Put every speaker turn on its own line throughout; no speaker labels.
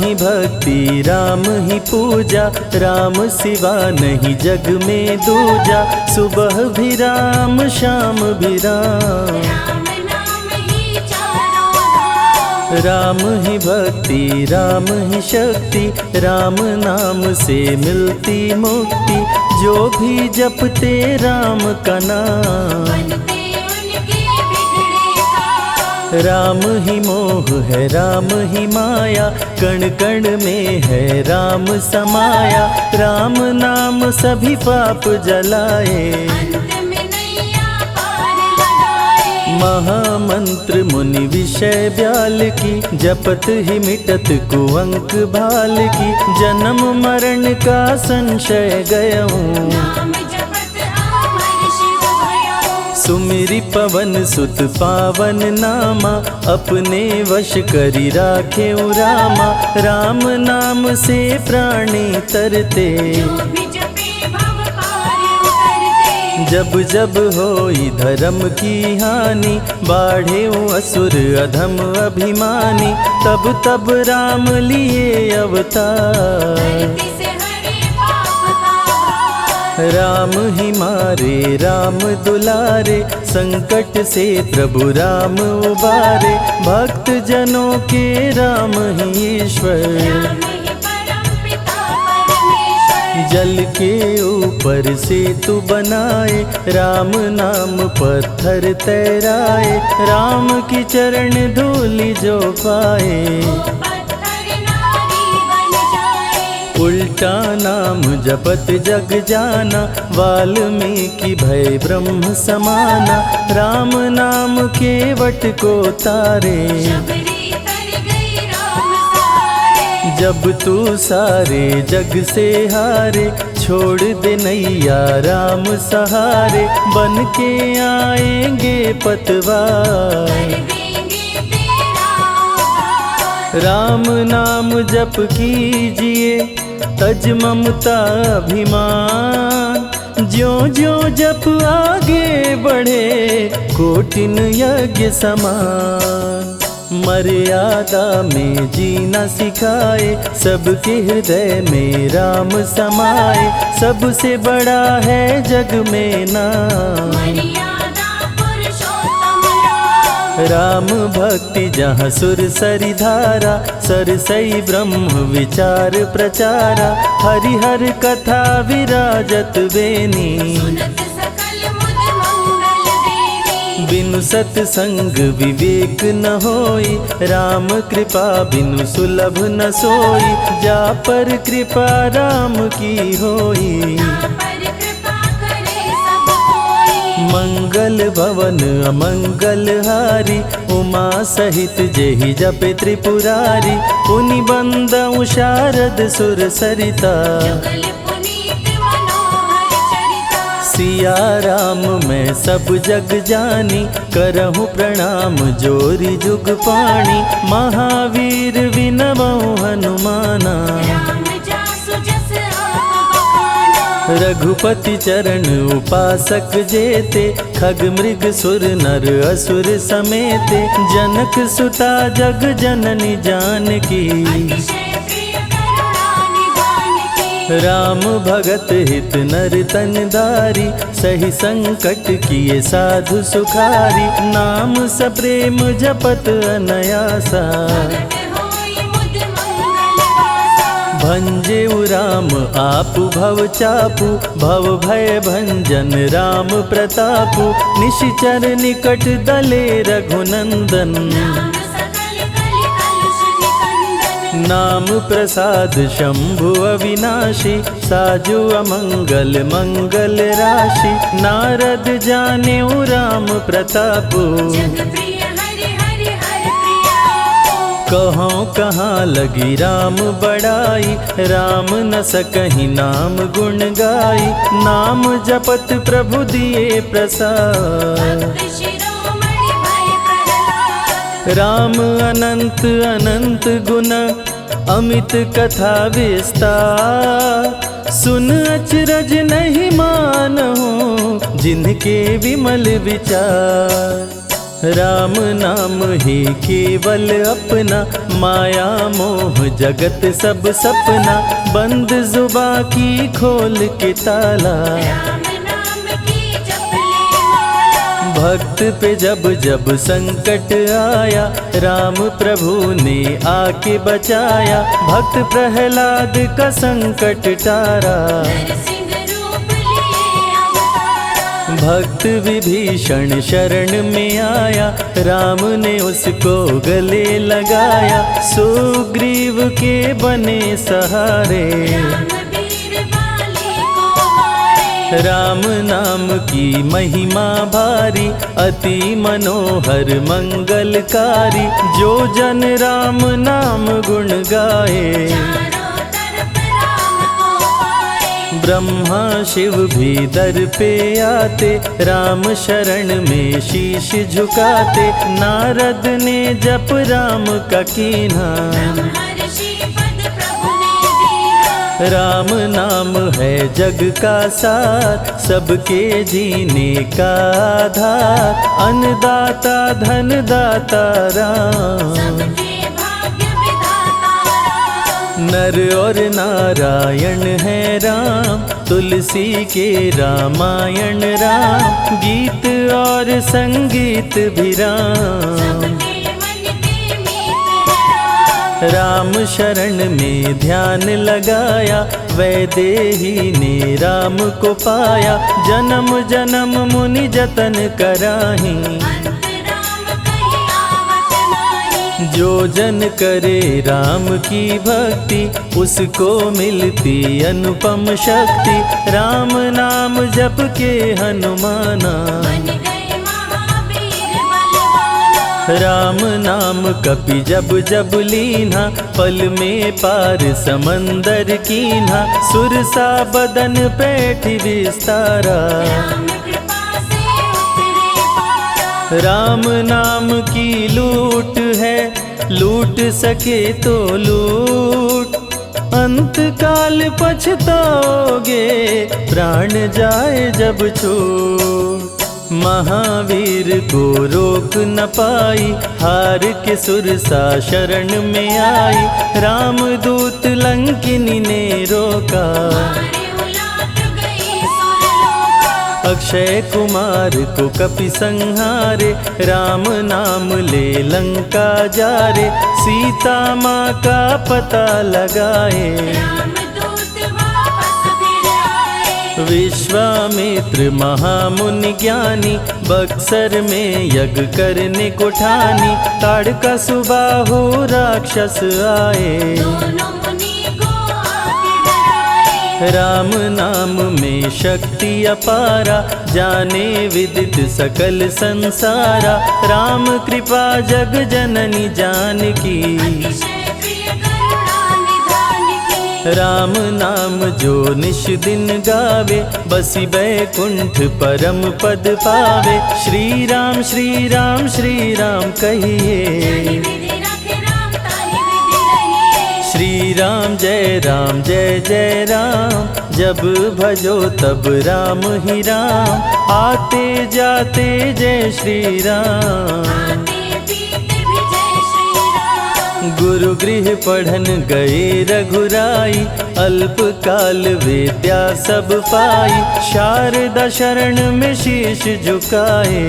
ही भक्ति राम ही पूजा, राम सिवा नहीं जग में दूजा। सुबह भी राम शाम भी राम, राम ही भक्ति राम ही शक्ति, राम नाम से मिलती मुक्ति। जो भी जपते राम का नाम, राम ही मोह है राम ही माया, कण कण में है राम समाया। राम नाम सभी पाप जलाए, महामंत्र मुनि विषय ब्याल की, जपत ही मिटत कुअंक भाल की। जन्म मरण का संशय गयऊं, सुमिरि पवन सुत पावन नामा। अपने वश करी राखे रामा, राम नाम से प्राणी तरते। जब जब होई धर्म की हानि, बाढ़े असुर अधम अभिमानी। तब तब राम लिए अवतार, राम ही मारे राम दुलारे। संकट से प्रभु राम उबारे, भक्त जनों के राम ही ईश्वर। जल के ऊपर सेतु बनाए, राम नाम पत्थर तैराए। राम की चरण धूलि जो पाए, उल्टा नाम जपत जग जाना। वाल्मीकि भय ब्रह्म समाना, राम नाम के वट को तारे। जब तू सारे जग से हारे, छोड़ दे नैया राम सहारे। बन के आएंगे पतवार, राम नाम जप कीजिए तज ममता अभिमान। ज्यों ज्यों जप आगे बढ़े, कोटिन यज्ञ समान। मर्यादा में जीना सिखाए, सबके हृदय में राम समाए। सबसे बड़ा है जग में नाम, राम भक्ति जहाँ सुर सरि धारा। सरसई ब्रह्म विचार प्रचारा, हरिहर कथा विराजत बेनी। बिनु सत्संग विवेक न होई, राम कृपा बिनु सुलभ न सोई। जा पर कृपा राम की होई, मंगल भवन अमंगल हारी। उमा सहित जेहि जपे त्रिपुरारी, पुनि बंदउ शारद सुर सरिता। सिया राम मैं सब जग जानी, करहूँ प्रणाम जोरी जुग पाणी। महावीर विनमऊ हनुमाना, रघुपति चरण उपासक जेते। खग मृग सुर नर असुर समेते, जनक सुता जग जननी जानकी। राम भगत हित नर तन धारी, सही संकट किए साधु सुखारी। नाम सप्रेम जपत अनयासा, भंजेउ राम आपु भव चापु। भव भय भंजन राम प्रतापु, निशिचर निकट दले रघुनंदन। नाम प्रसाद शंभु अविनाशी, साजु अमंगल मंगल राशि। नारद जानेउ राम प्रतापु, कहाँ कहाँ लगी राम बड़ाई। राम न सकहि नाम गुण गाई, नाम जपत प्रभु दिए प्रसाद। राम अनंत अनंत गुण, अमित कथा विस्तार। सुन अचरज नहीं मानहु, जिनके विमल विचार। राम नाम ही केवल अपना, माया मोह जगत सब सपना, बंद जुबा की खोल के ताला। भक्त पे जब जब संकट आया, राम प्रभु ने आके बचाया, भक्त प्रहलाद का संकट टारा। भक्त विभीषण शरण में आया, राम ने उसको गले लगाया, सुग्रीव के बने सहारे। राम नाम की महिमा भारी, अति मनोहर मंगलकारी, जो जन राम नाम गुण गाए। ब्रह्मा शिव भी दर पे आते, राम शरण में शीश झुकाते, नारद ने जप राम का कीन्हा। राम नाम है जग का सार, सबके जीने का आधार, अन्नदाता धनदाता राम। नर और नारायण है राम, तुलसी के रामायण राम, गीत और संगीत भी राम। राम शरण में ध्यान लगाया, वैदेही ने राम को पाया, जन्म जन्म मुनि जतन कराही। जो जन करे राम की भक्ति, उसको मिलती अनुपम शक्ति, राम नाम जप के हनुमाना। राम नाम कपि जब जब लीन्हा, पल में पार समंदर कीन्हा, सुरसा बदन पैठ विस्तारा। राम नाम की लूट है, लूट सके तो लूट, अंत काल पछताओगे, प्राण जाए जब छूट। महावीर को रोक न पाई, हार के सुरसा शरण में आई, रामदूत लंकिनी ने रोका। अक्षय कुमार को कपि संहारे, राम नाम ले लंका जारे, सीता माँ का पता लगाए। विश्वामित्र महामुनि ज्ञानी, बक्सर में यज्ञ करने को ठानी, ताड़का सुबाहु राक्षस आए। राम नाम में शक्ति अपारा, जाने विदित सकल संसारा, राम कृपा जग जननी जानकी। राम नाम जो निश दिन गावे, बसी बैकुंठ परम पद पावे, श्री राम श्री राम श्री राम कहिए। श्री राम जय जय राम, जब भजो तब राम ही राम, आते जाते जय श्री राम। गुरु गृह पढ़न गए रघुराई, अल्प काल विद्या सब पाई, शारदा शरण में शीश झुकाए।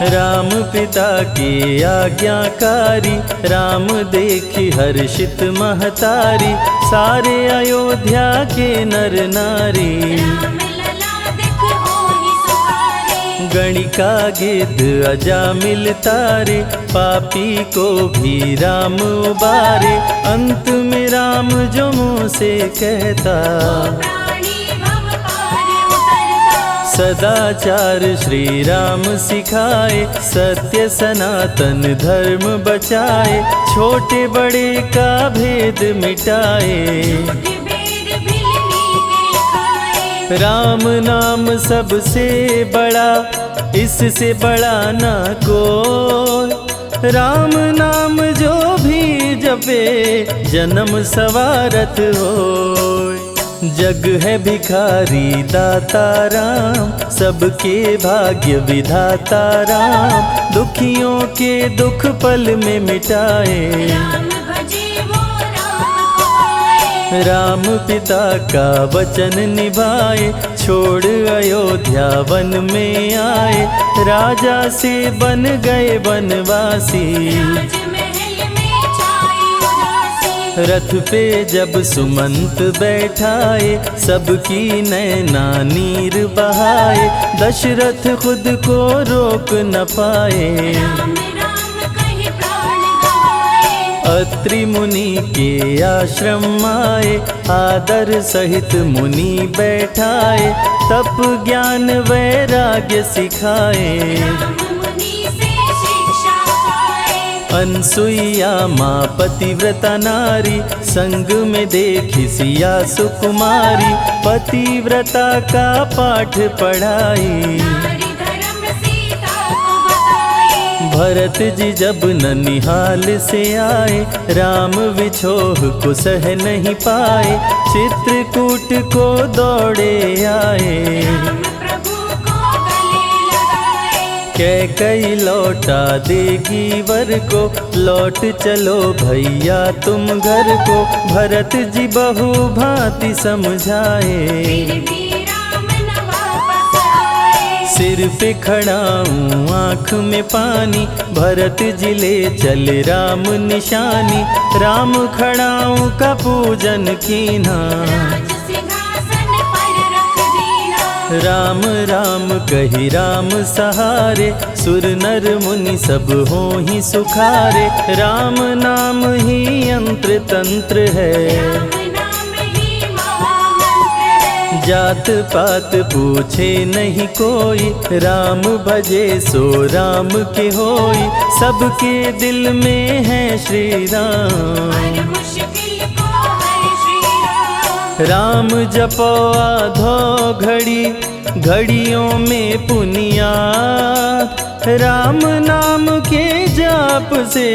राम पिता की आज्ञाकारी, राम देखी हर्षित महतारी, सारे अयोध्या के नर नारी। गणिका गिद्ध अजामिल तारे, पापी को भी राम उबारे, अंत में राम जो मुँह से कहता। सदाचार श्री राम सिखाए, सत्य सनातन धर्म बचाए, छोटे बड़े का भेद मिटाए। राम नाम सबसे बड़ा, इससे बड़ा ना कोई, राम नाम जो भी जपे जन्म सवारत होय। जग है भिखारी दाता राम, सबके भाग्य विधाता राम, दुखियों के दुख पल में मिटाए।
राम भजे वो राम को पाए।
राम पिता का वचन निभाए, छोड़ अयोध्या वन में आए, राजा से बन गए वनवासी।
राजमहल में छाई उदासी।
रथ पे जब सुमंत बैठाए, सबकी नैना नीर बहाए, दशरथ खुद को रोक न पाए।
राम राम कहि प्राण गवाए।
अत्रि मुनि के आश्रम आए, आदर सहित मुनि बैठाए, तप ज्ञान वैराग्य सिखाए।
राम मुनि से शिक्षा पाए।
अनसुईया माँ पतिव्रता नारी, संग में देखी सिया सुकुमारी, पतिव्रता का पाठ पढ़ाई।
नारी धर्म सीता को बताए।
भरत जी जब ननिहाल से आए, राम विछोह को सह नहीं पाए, चित्रकूट को दौड़े आए।
राम प्रभु को गले लगाए।
कैकई लौटा देगी वर को, लौट चलो भैया तुम घर को, भरत जी बहु भांति समझाए।
फिर भी राम न वापस आए।
सिर पे खड़ाऊं आँख में पानी, भरत जी ले चले राम निशानी, राम खड़ाऊं का पूजन कीना।
राज सिंहासन पर रख दीना।
राम राम कही राम सहारे, सुर नर मुनि सब हो ही सुखारे, राम नाम ही यंत्र तंत्र है।
राम नाम ही महामंत्र है।
जात पात पूछे नहीं कोई, राम भजे सो राम के होई, सबके दिल में है श्री राम।
हर मुश्किल को हर श्री राम।
राम जपो आधो घड़ी, घड़ियों में पुनियाद, राम नाम के जाप से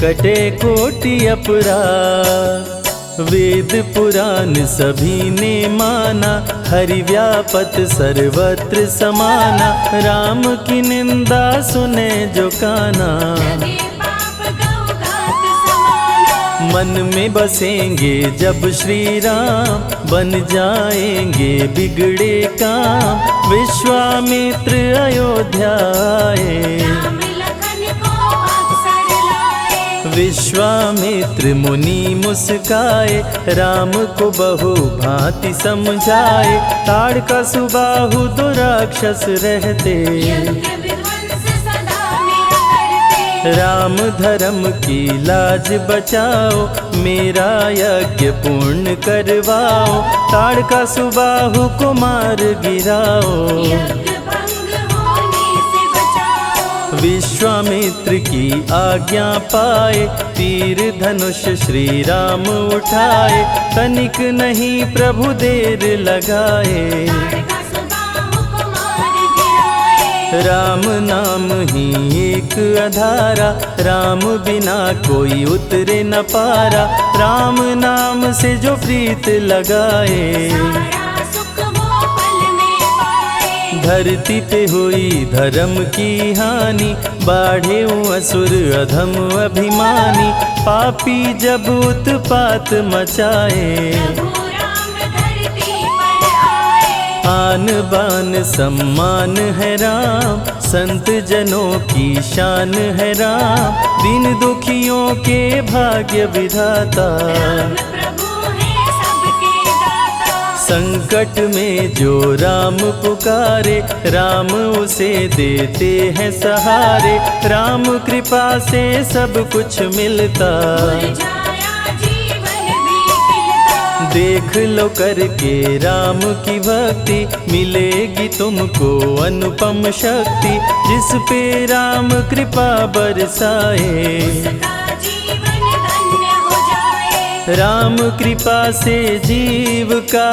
कटे कोटि अपराध। वेद पुराण सभी ने माना, हरि व्यापत सर्वत्र समाना, राम की निंदा सुने जो काना।
लगे पाप गौ घात समाना।
मन में बसेंगे जब श्री राम, बन जाएंगे बिगड़े काम, विश्वामित्र अयोध्या आए।
राम लखन को अवसर लाए।
विश्वामित्र मुनि मुस्काए, राम को बहु भांति समझाए, ताड़का सुबाहु दो राक्षस रहते,
यज्ञ विध्वंस सदा मेरा करते।
राम धर्म की लाज बचाओ, मेरा यज्ञ पूर्ण करवाओ, ताड़का सुबाहु को मार गिराओ।
यज्ञ भंग होने से बचाओ।
विश्वामित्र की आज्ञा पाए, तीर धनुष श्री राम उठाए, तनिक नहीं प्रभु देर लगाए।
ताड़का सुबाहु को मार गिराए।
राम नाम ही एक आधारा, राम बिना कोई उतरे न पारा, राम नाम से जो प्रीत लगाए।
सारा सुख वो पल में पाए।
धरती पे हुई धर्म की हानि, बाढ़े असुर अधम अभिमानी, पापी जब उत्पात मचाए।
प्रभु राम धरती पर आए।
आन बान सम्मान है राम, संत जनों की शान है राम, दीन दुखियों के भाग्य विधाता।
राम प्रभु है सबके दाता।
संकट में जो राम पुकारे, राम उसे देते हैं सहारे, राम कृपा से सब कुछ मिलता।
मुरझाया जीवन भी खिलता।
देख लो करके राम की भक्ति, मिलेगी तुमको अनुपम शक्ति, जिस पे राम कृपा बरसाए।
उसका जीवन धन्य हो जाए।
राम कृपा से जीव का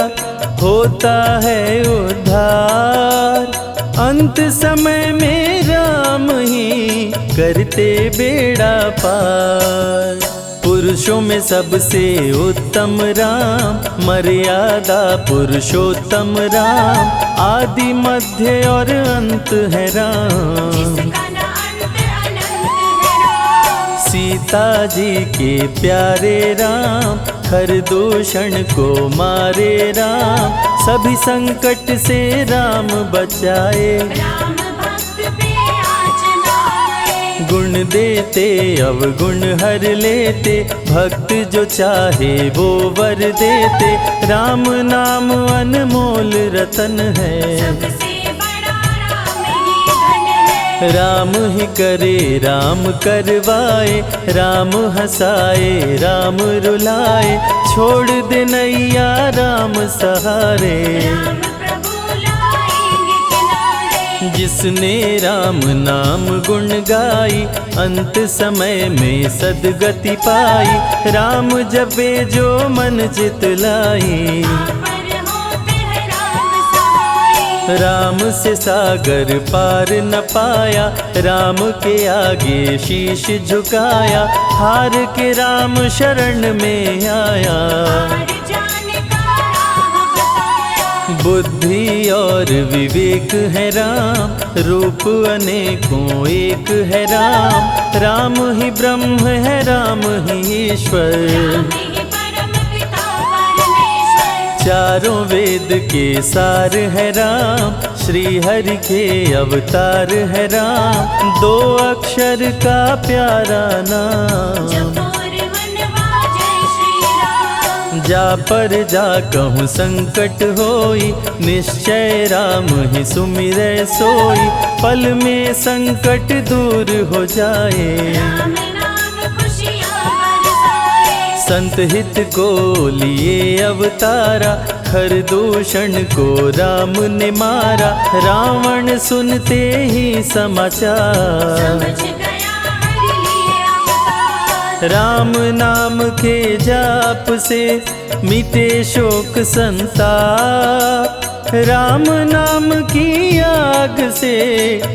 होता है उद्धार, अंत समय में राम ही करते बेड़ा पार। पुरुषों में सबसे उत्तम राम, मर्यादा पुरुषोत्तम राम, आदि मध्य और अंत है राम।
जिसका न अंत अनंत है राम।
सीता जी के प्यारे राम, खरदूषण को मारे राम, सभी संकट से राम बचाए।
राम भक्त पे आँच न आए।
गुण देते अवगुण हर लेते, भक्त जो चाहे वो वर देते। राम नाम अनमोल रतन है,
सबसे बड़ा राम ही धन है।
राम ही करे राम करवाए, राम हंसाए राम रुलाए, छोड़ दे नैया राम सहारे।
राम प्रभु लाएंगे किनारे।
जिसने राम नाम गुण गाई, अंत समय में सदगति पाई। राम जपे जो मन चित लाई,
पर होते हैं राम सहाय।
राम से सागर पार न पाया, राम के आगे शीश झुकाया। हार के राम शरण में आया,
हार जाने का राह बताया।
बुद्धि और विवेक है राम, रूप अनेकों एक है राम। राम ही ब्रह्म है राम ही ईश्वर,
राम ही परम पिता परमेश्वर।
चारों वेद के सार है राम, श्री हरि के अवतार है राम। दो अक्षर का प्यारा नाम,
जपोर वनवा जय श्री राम।
जा पर जा कहूँ संकट होई, निश्चय राम ही सुमिरै सोई। पल में संकट दूर हो जाए,
राम नाम खुशियाँ बरसाए।
संत हित को लिए अवतारा, खरदूषण को राम ने मारा। रावण सुनते ही समाचार,
समझ गया हरि लिए अवतार।
राम नाम के जाप से मिटे शोक संताप। राम नाम की आग से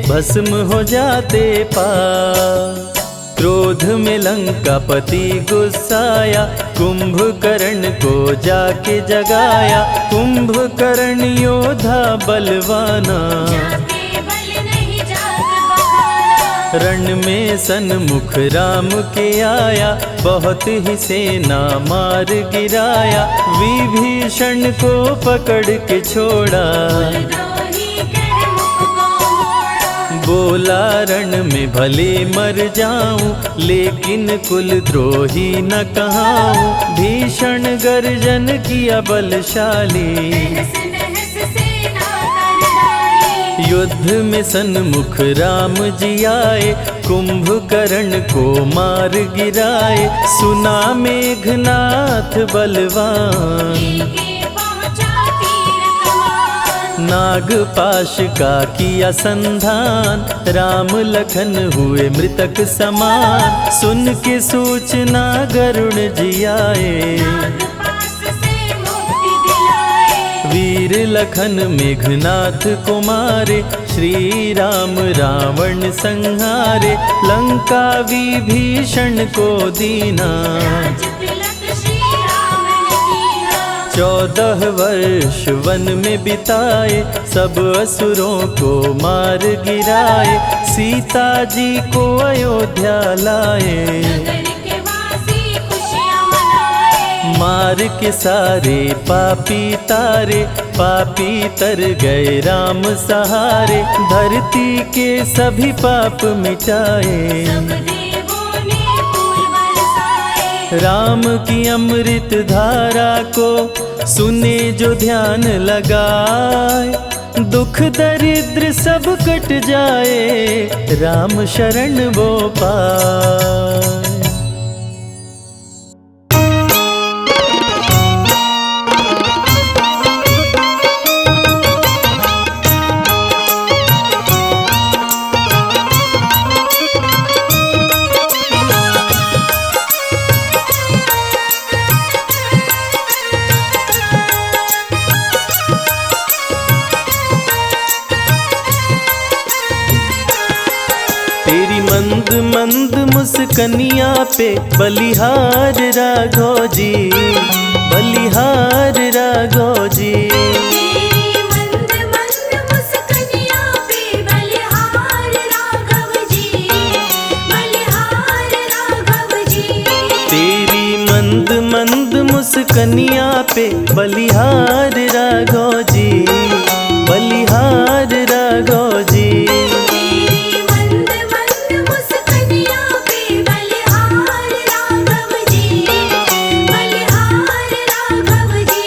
भस्म हो जाते पाप। क्रोध में लंकापति गुस्साया, कुंभकर्ण को जाके जगाया। कुंभकर्ण योद्धा बलवाना,
जाके बल नहीं जाग बहाना।
रण में सन्मुख राम के आया, बहुत ही सेना मार गिराया। विभीषण को पकड़ के छोड़ा,
द्रोही कह मुख को मोड़ा।
बोला रण में भले मर जाऊं, लेकिन कुल द्रोही न कहाऊं। भीषण गर्जन किया बलशाली,
तहस नहस सेना कर डाली।
युद्ध में सन्मुख राम जी आए, कुंभकर्ण को मार गिराए। सुना मेघनाथ बलवान,
लेके पहुँचा तीर कमान।
नागपाश का किया संधान। राम लखन हुए मृतक समान, सुन के सूचना गरुण जी आए।
नागपाश से मुक्ति दिलाए।
वीर लखन मेघनाथ को मारे, श्री राम रावण संहारे। लंका विभीषण को दीना,
राज तिलक श्री राम ने कीना।
14 वर्ष वन में बिताए, सब असुरों को मार गिराए। सीता जी को अयोध्या लाए,
नगर के वासी खुशियाँ मनाए।
मार के सारे पापी तारे। पापी तर गए राम सहारे, धरती के सभी पाप मिटाए।
सब देवों ने फूल बरसाए।
राम की अमृत धारा को सुने जो ध्यान लगाए। दुख दरिद्र सब कट जाए, राम शरण वो पाए। मंद मुस्कनिया पे बलिहार राघव जी, बलिहार राघव जी।
तेरी मंद मंद मुस्कनिया पे बलिहार राघव जी, बलिहार राघव जी।
तेरी मंद मंद मुस्कनिया पे बलिहार राघव जी, बलिहार राघव जी।
तेरी मंद मंद मुस्कनिया पे बलिहार राघव जी, बलिहार राघव जी।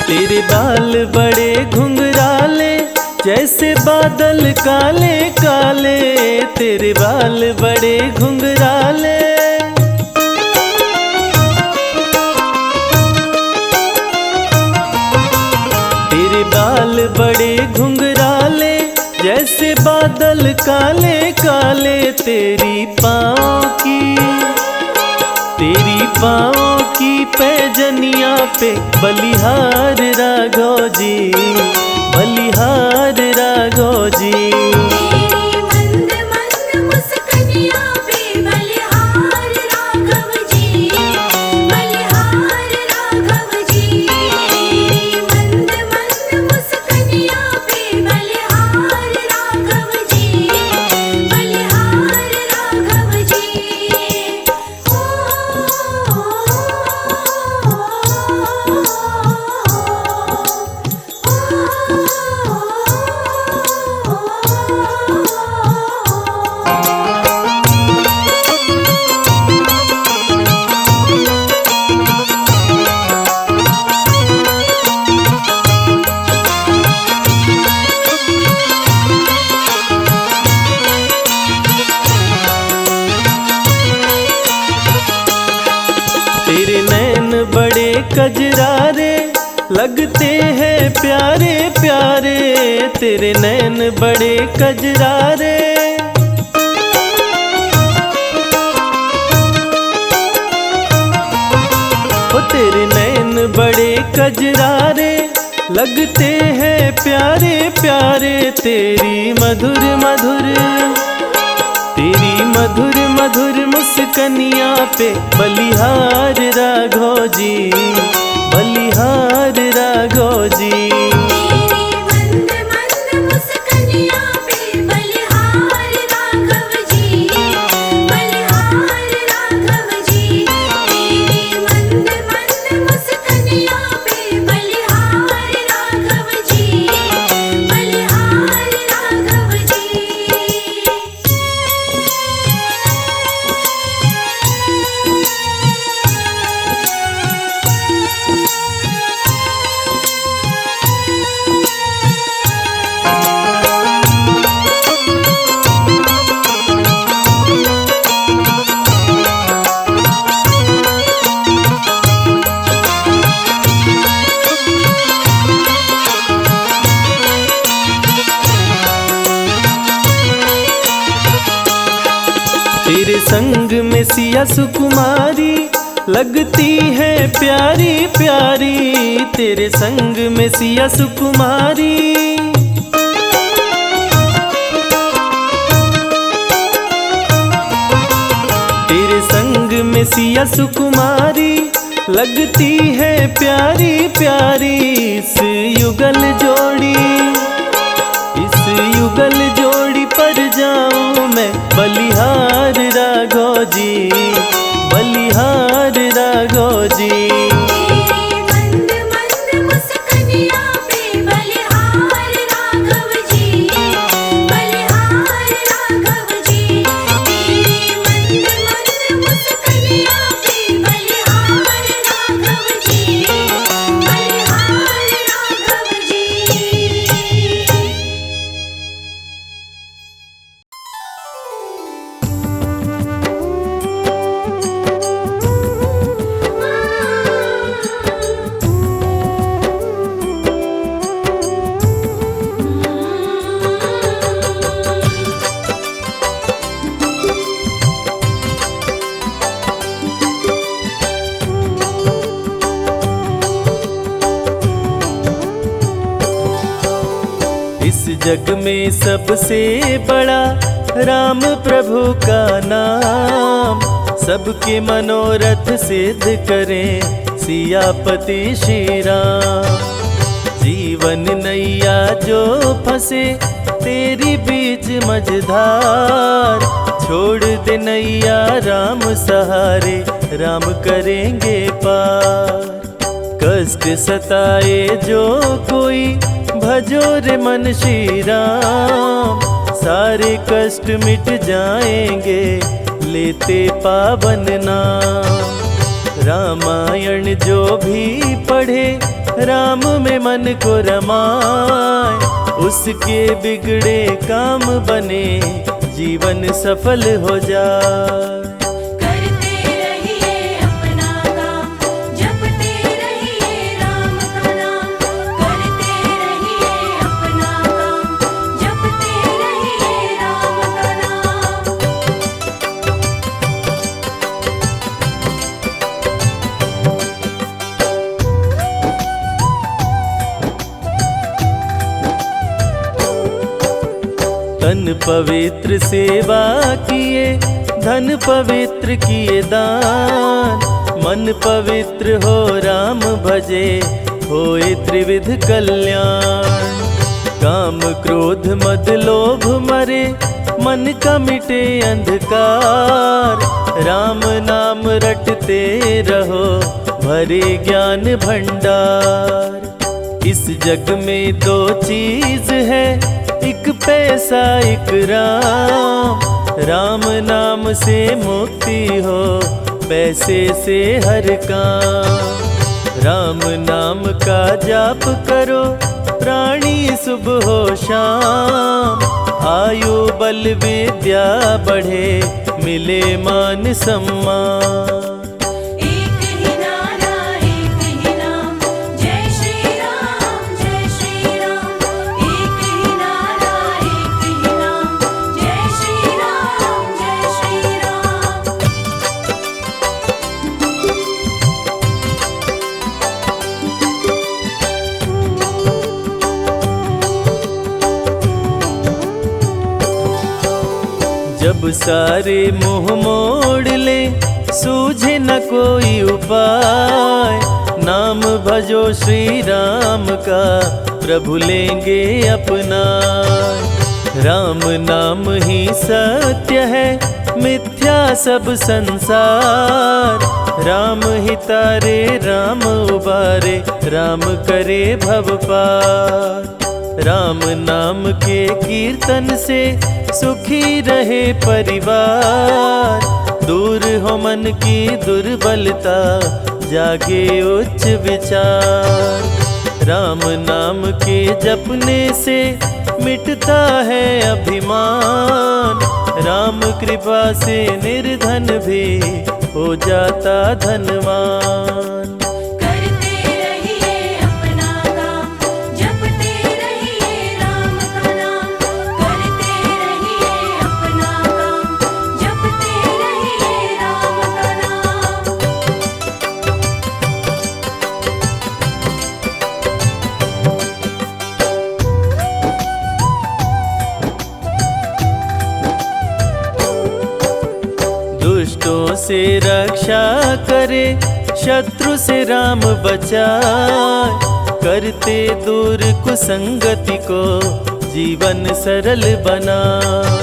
तेरे बाल बड़े घुंघराले जैसे बादल काले काले, तेरे बाल बड़े घुंघराले। तेरे बाल बड़े घुंघराले जैसे बादल काले काले, तेरी पाँव की पैजनिया पे बलिहार राघव जी, बलिहार राघव जी।
तेरी मंद मंद मुस्कनिया पे बलिहार राघव जी, बलिहार राघव जी। तेरी मंद मंद मुस्कनिया पे बलिहार राघव जी, बलिहार राघव जी।
तेरे नैन बड़े कजरारे लगते हैं प्यारे प्यारे, तेरे नैन बड़े कजरारे। ओ तेरे नैन बड़े कजरारे लगते हैं प्यारे प्यारे, तेरी मधुर मधुर मुस्कनिया पे बलिहार राघव जी, बलिहार राघव जी।
तेरी मंद मंद मुस्कनिया पे बलिहार राघव जी, बलिहार राघव जी। तेरी मंद मंद मुस्कनिया पे बलिहार राघव जी, बलिहार राघव जी।
तेरे संग में सिया सुकुमारी लगती है प्यारी प्यारी, तेरे संग में सिया सुकुमारी। तेरे संग में सिया सुकुमारी लगती है प्यारी प्यारी, इस युगल जोड़ी पर जाऊं मैं बलिहार राघव जी, बलिहार राघव जी।
तेरी मंद मंद मुस्कनिया पे बलिहार राघव जी, बलिहार राघव जी। तेरी मंद मंद मुस्कनिया पे बलिहार राघव जी, बलिहार
इस जग में सबसे बड़ा राम प्रभु का नाम, सबके मनोरथ सिद्ध करें सियापति श्री राम। जीवन नैया जो फंसे तेरी बीच मझधार, छोड़ दे नैया राम सहारे, राम करेंगे पार। कष्ट सताए जो कोई भजो रे मन श्री राम, सारे कष्ट मिट जाएंगे लेते पावन नाम। रामायण जो भी पढ़े राम में मन को रमाए, उसके बिगड़े काम बने जीवन सफल हो जाए।
करते रहिए अपना काम, जपते रहिए राम का नाम। करते रहिए अपना काम, जपते रहिए राम का नाम।
तन पवित्र सेवा किए, धन पवित्र किए दान, मन पवित्र हो राम भजे, होए त्रिविध कल्याण। काम क्रोध मद लोभ मरे, मन का मिटे अंधकार, राम नाम रटते रहो भरे ज्ञान भंडार। इस जग में दो चीज है, एक पैसा एक राम, राम नाम से मुक्ति हो पैसे से हर काम। राम नाम का जाप करो प्राणी सुबह हो शाम, आयु बल विद्या बढ़े मिले मान सम्मान।
एक ही नारा एक ही नाम, जय श्री राम जय श्री राम। एक ही नारा एक ही नाम, जय श्री राम जय श्री राम।
जब सारे मोह मोड़ ले सूझे न कोई उपाय, नाम भजो श्री राम का प्रभु लेंगे अपना। राम नाम ही सत्य है मिथ्या सब संसार, राम ही तारे राम उबारे, राम करे भव पार। राम नाम के कीर्तन से सुखी रहे परिवार, दूर हो मन की दुर्बलता जागे उच्च विचार। राम नाम के जपने से मिटता है अभिमान, राम कृपा से निर्धन भी हो जाता धनवान।
करते रहिए अपना काम, जपते रहिए राम का नाम। करते रहिए अपना काम, जपते रहिए राम का नाम।
दुष्टों से रक्षा करे, शत्रु से राम बचाए, करते दूर कुसंगति को जीवन सरल बनाए।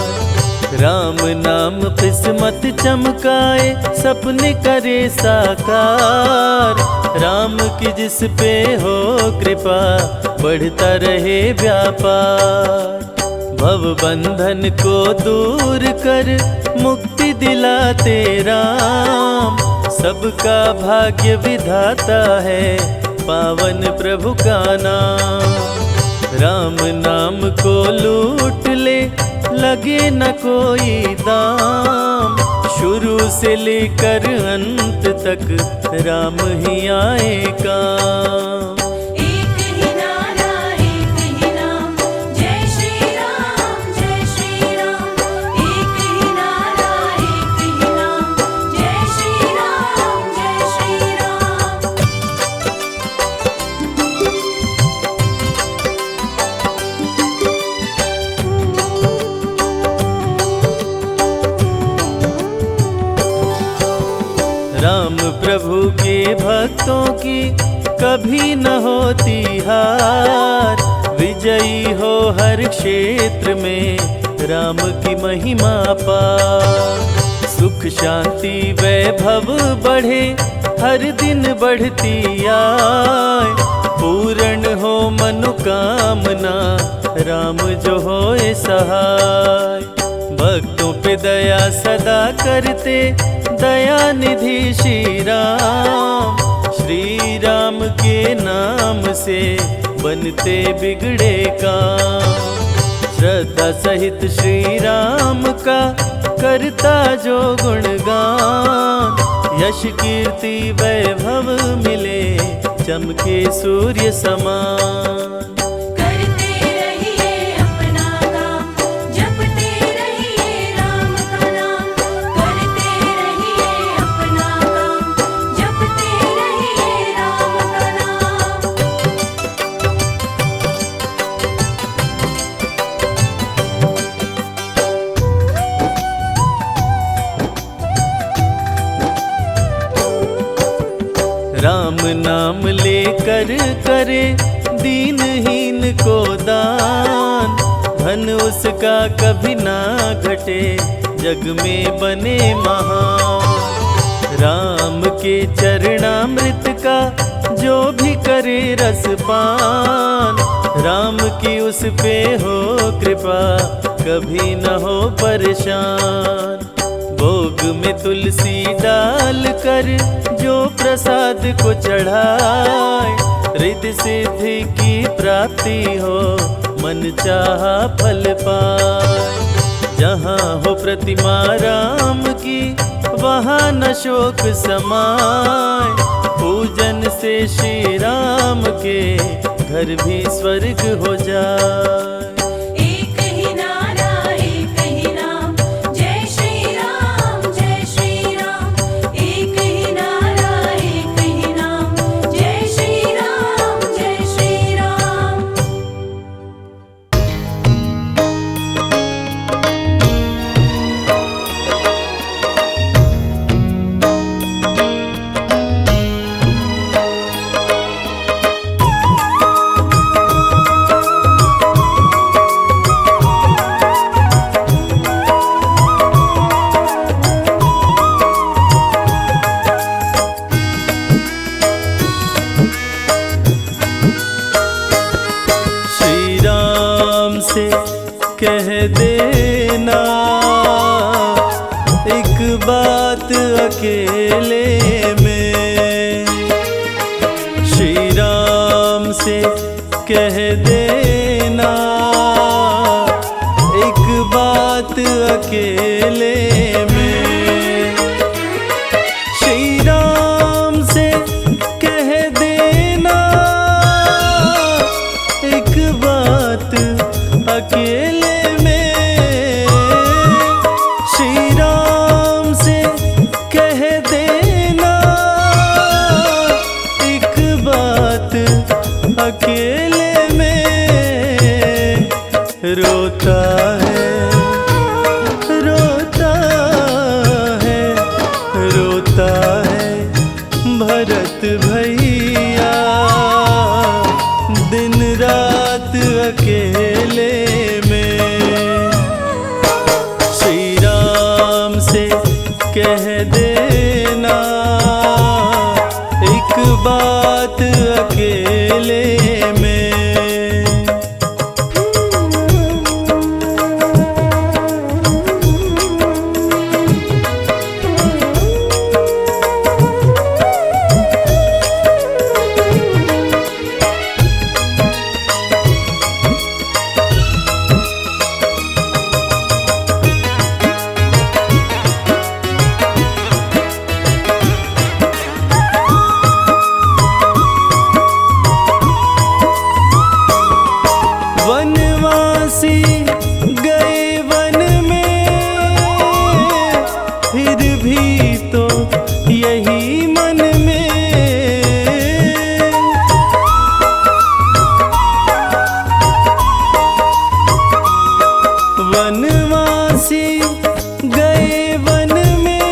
राम नाम किस्मत चमकाए, सपने करे साकार, राम की जिस पे हो कृपा बढ़ता रहे व्यापार। भव बंधन को दूर कर मुक्ति दिलाते राम, सबका भाग्य विधाता है पावन प्रभु का नाम। राम नाम को लूट ले लगे न कोई दाम, शुरू से लेकर अंत तक राम ही आए काम।
एक ही नारा एक ही नाम, जय श्री राम जय श्री राम। एक ही नारा एक ही नाम, जय श्री राम जय श्री राम।
राम प्रभु के भक्तों की कभी न होती हार, विजयी हो हर क्षेत्र में राम की महिमा पार। सुख शांति वैभव बढ़े हर दिन बढ़ती आए, पूर्ण हो मनोकामना राम जो होए सहाय। भक्तों पे दया सदा करते दया निधि श्री राम, श्री राम के नाम से बनते बिगड़े काम। श्रद्धा सहित श्री राम का करता जो गुणगान, यश कीर्ति वैभव मिले चमके सूर्य समान।
करते रहिए अपना काम, जपते रहिए राम का नाम। करते रहिए अपना काम, जपते रहिए राम का नाम।
राम नाम लेकर करे दीनहीन को दान, धन उसका कभी ना घटे जग में बने महान। राम के चरणामृत का जो भी करे रसपान, राम की उस पे हो कृपा कभी न हो परेशान। भोग में तुलसी डाल कर जो प्रसाद को चढ़ाए, रिद्धि सिद्धि की प्राप्ति हो मन चाहा फल पाए। जहाँ हो प्रतिमा राम की वहाँ न शोक समाए, पूजन से श्री राम के घर भी स्वर्ग हो जाए।
एक ही नारा एक ही नाम, जय श्री राम जय श्री राम। एक ही नारा एक ही नाम, जय श्री राम जय श्री राम।
श्री राम से कह देना एक बात अकेले में, श्री राम से कह देना एक बात अकेले में। श्री राम से कह देना एक बात अकेले में, श्री राम से कह देना एक बात अकेले में। रोता है रोता है रोता है भरत भैया, दिन रात अकेले में। श्री राम से कह देना एक बात अकेले में। वनवासी गए वन में, फिर भी तो यही मन में। वनवासी गए वन में,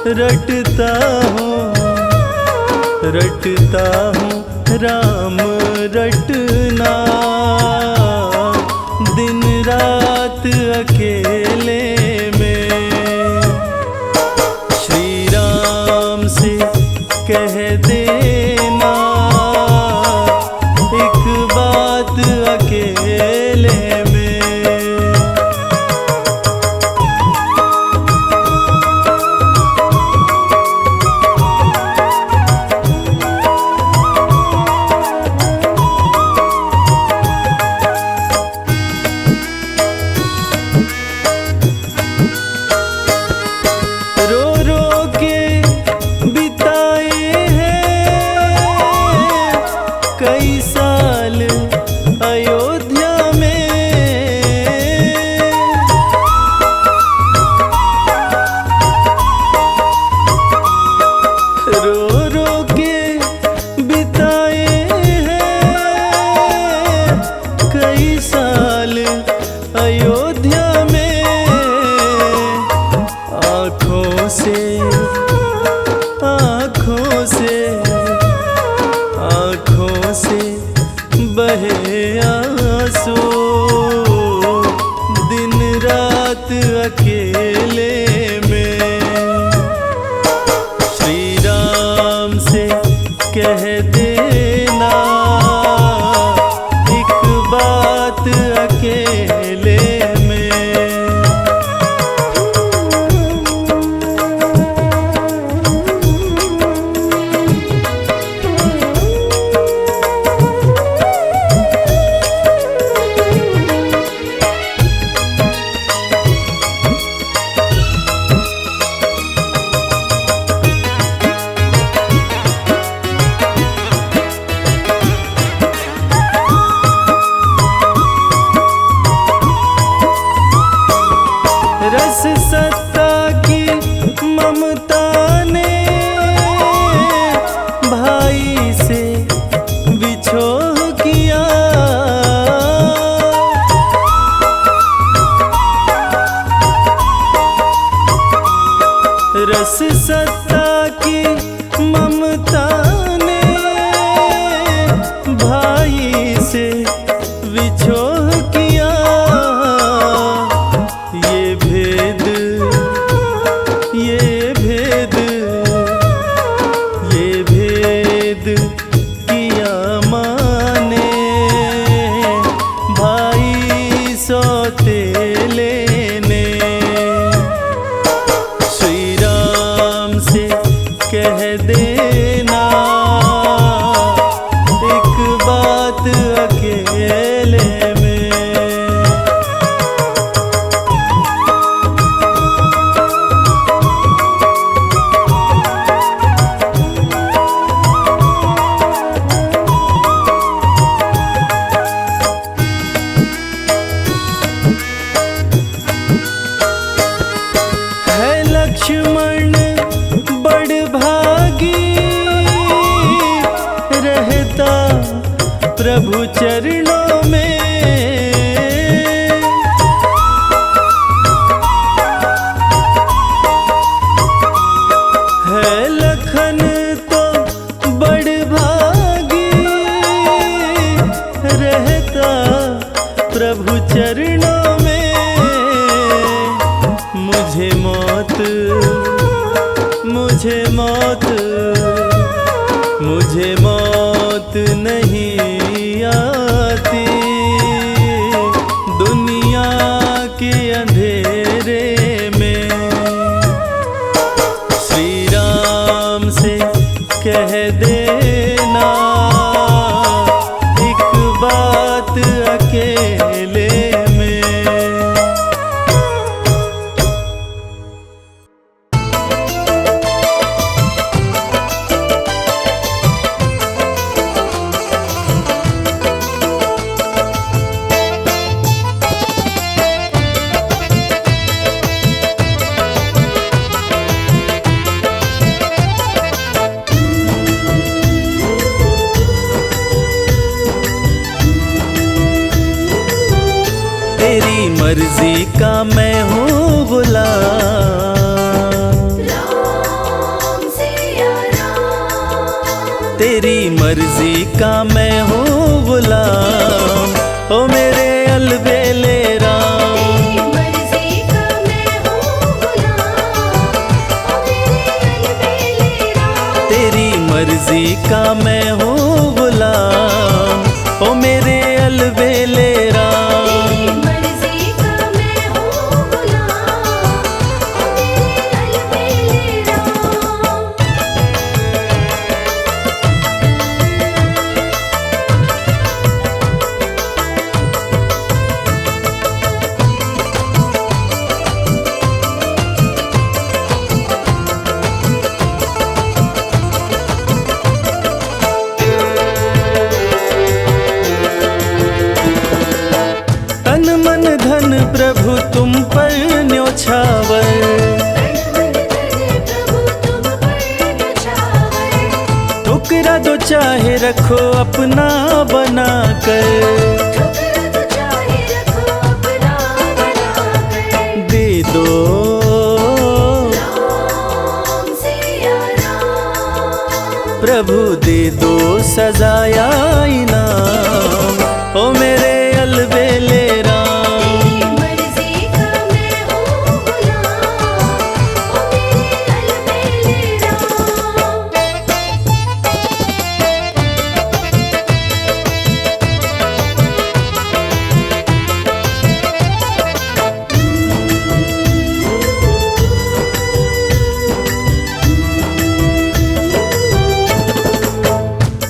रटता हूँ राम रटना, दिन रात अकेले में। श्री राम से कह देना एक बात अकेले में। रो रो के बिताए हैं कई साल अयोध्या में, रो रो के बिताए हैं कई साल अयोध्या में। आँखों से बहे आंसू, दिन रात अकेले में। श्री राम से कह देना एक बात अकेले में। रस सत्ता की ममता ने भाई से बिछोह किया, रस सत्ता की ममता ने भाई से बिछोह किया। ये भेद किया माने भाई सौतेले ने। श्री राम से कह देना एक बात अकेले में। लक्ष्मण बड़ भागी रहता प्रभु चरणों में, है लखन तो बड़ भागी रहता प्रभु चरणों में। मुझे मौत नहीं आती दुनिया के अंधेरे में। श्री राम से कह देना एक बात अकेले में। तेरी मर्जी का मैं हूँ गुलाम, मर्जी का मैं हूँ गुलाम, ओ मेरे अलबेले राम।
तेरी मर्जी का मैं हूँ गुलाम, ओ मेरे अलबेले राम।
तेरी मर्जी का मैं हूँ गुलाम, ओ मेरे अलबेले राम।
तेरी मर्जी का मैं हूँ गुलाम, ओ मेरे अलबेले राम।
तन मन धन प्रभु तुम पर न्योछावर,
प्रभु तुम पर न्योछावर।
ठुकरा दो चाहे रखो अपना बना कर।
ठुकरा तो चाहे रखो अपना बनाकर।
दे दो
राम सिया राम।
प्रभु दे दो सजाया इनाम, ओ मेरे अलबेले राम।
तेरी मर्जी का मैं हूँ गुलाम, ओ मेरे अलबेले राम।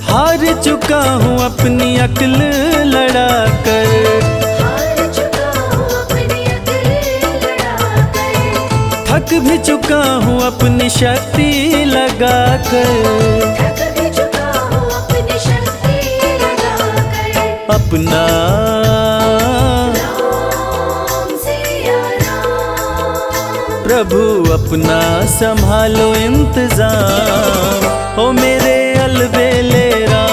हार चुका हूँ अपनी अक्ल लड़ाकर,
हार चुका हूँ अपनी अक्ल लड़ाकर।
थक भी चुका हूँ अपनी शक्ति लगाकर।
थक भी चुका हूँ अपनी शक्ति लगाकर।
अपना
राम सिया राम।
प्रभु अपना संभालो इंतजाम, ओ मेरे अलबेले राम।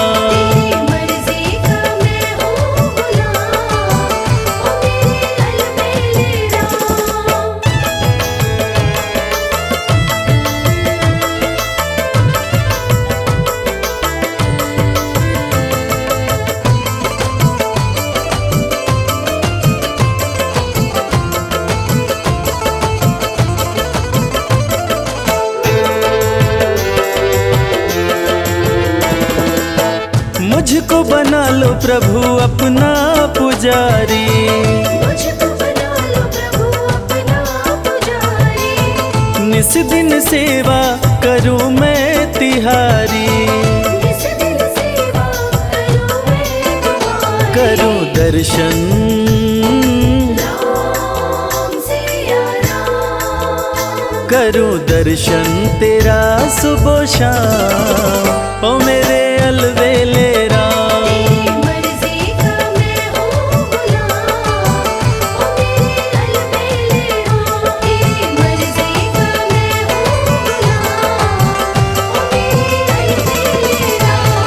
तेरी मर्जी का मैं हूँ गुलाम, ओ मेरे अलबेले राम।
मुझको बना लो प्रभु अपना पुजारी,
मुझको बना लो प्रभु अपना पुजारी।
निस दिन सेवा करूँ मैं तिहारी।
निस दिन सेवा करूँ मैं तुम्हारी।
करूँ दर्शन
राम सिया राम।
करूँ दर्शन तेरा सुबह शाम, ओ मेरे अलबेले राम।
तेरी मर्जी का मैं हूँ गुलाम, ओ मेरे अलबेले राम। तेरी मर्जी का मैं हूँ गुलाम, ओ मेरे अलबेले राम।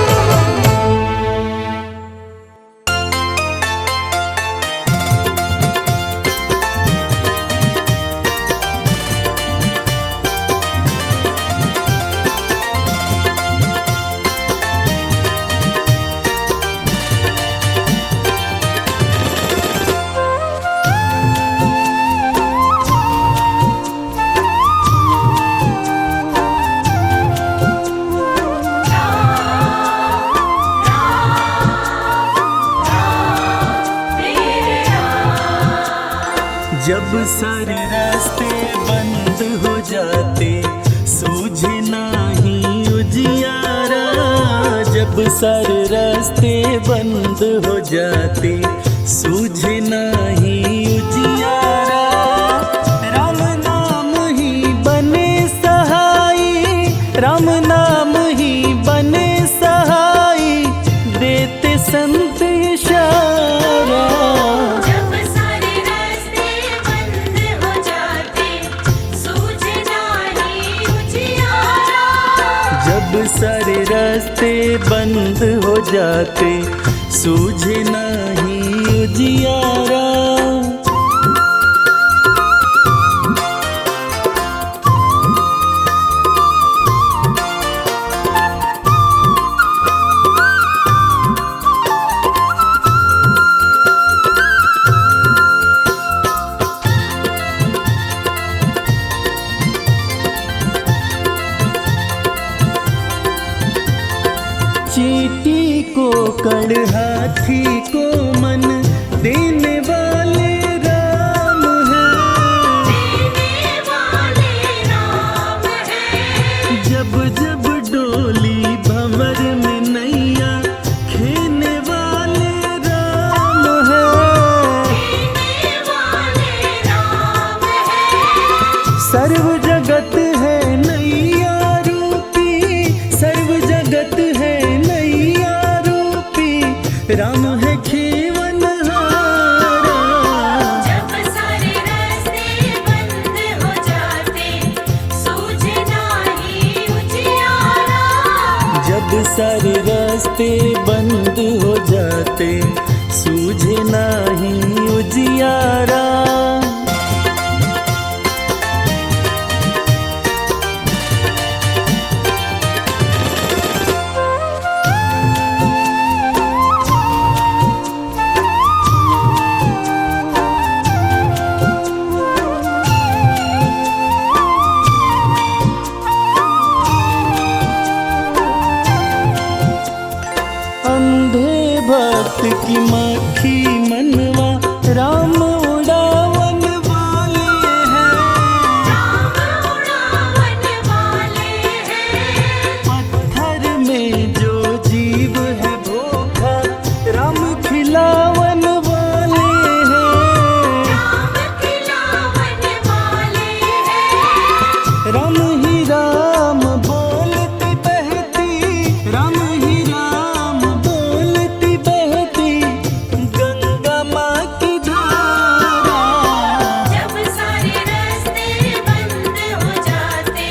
जब सारे रास्ते बंद हो जाते, सूझे नहीं उजियारा। जब सारे रास्ते बंद हो जाते, सूझे नहीं उजियारा। राम नाम ही बने सहाई, राम नाम ही बने सहाई, देते संत इशारा।
जब सारे रास्ते बंद हो जाते, सूझे नहीं उजियारा।
जब सारे रास्ते बंद हो जाते, सूझे नहीं उजियारा। कण हाथी को मन देने वाले राम हैं।
देने वाले राम हैं।
जब जब डोली भंवर में नैया खेने वाले राम हैं।
देने वाले राम हैं।
सर्व जगत है नैया रूपी, सर्व जगत है नैया रूपी, राम है खेवनहारा।
जब सारे रास्ते बंद हो जाते सूझे नाही उजियारा।
जब सारे रास्ते बंद हो जाते सूझे नाही उजियारा। अंधे भक्त की मक्खी मनवा राम उड़ावन वाले हैं।
राम उड़ावन वाले हैं।
पत्थर में जो जीव है भूखा राम खिलावन वाले हैं।
राम खिलावन वाले हैं।
राम ही राम बोलती बहती, राम ही राम बोलती बहती गंगा माँ की धारा।
जब सारे रास्ते बंद हो जाते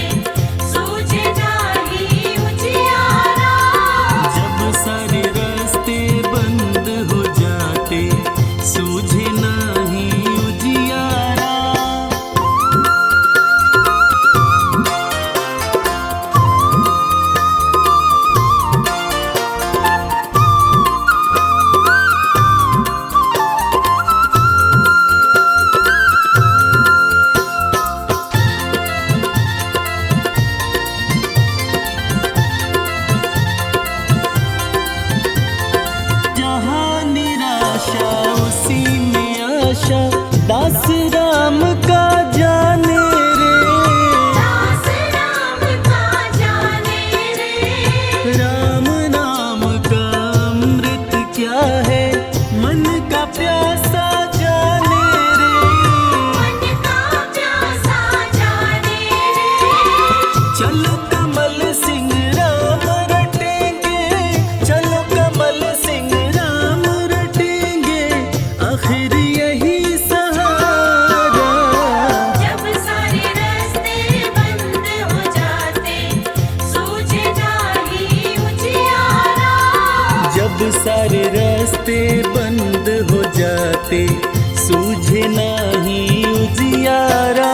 सूझे नाही उजियारा।
जब सारे रास्ते बंद हो जाते सूझे नाही उजियारा। जहाँ निराशा उसी में आशा, दास राम का जाने रे।
दास राम का जाने रे।
राम नाम का अमृत क्या है मन का प्यासा जाने रे।
मन का प्यासा जाने रे।
चलो कमल सिंह राम रटेंगे, चलो कमल सिंह राम रटेंगे, आखिर यही सहारा।
जब सारे रास्ते बंद हो जाते सूझे नाही उजियारा।
जब सारे रास्ते बंद हो जाते सूझे नाही उजियारा।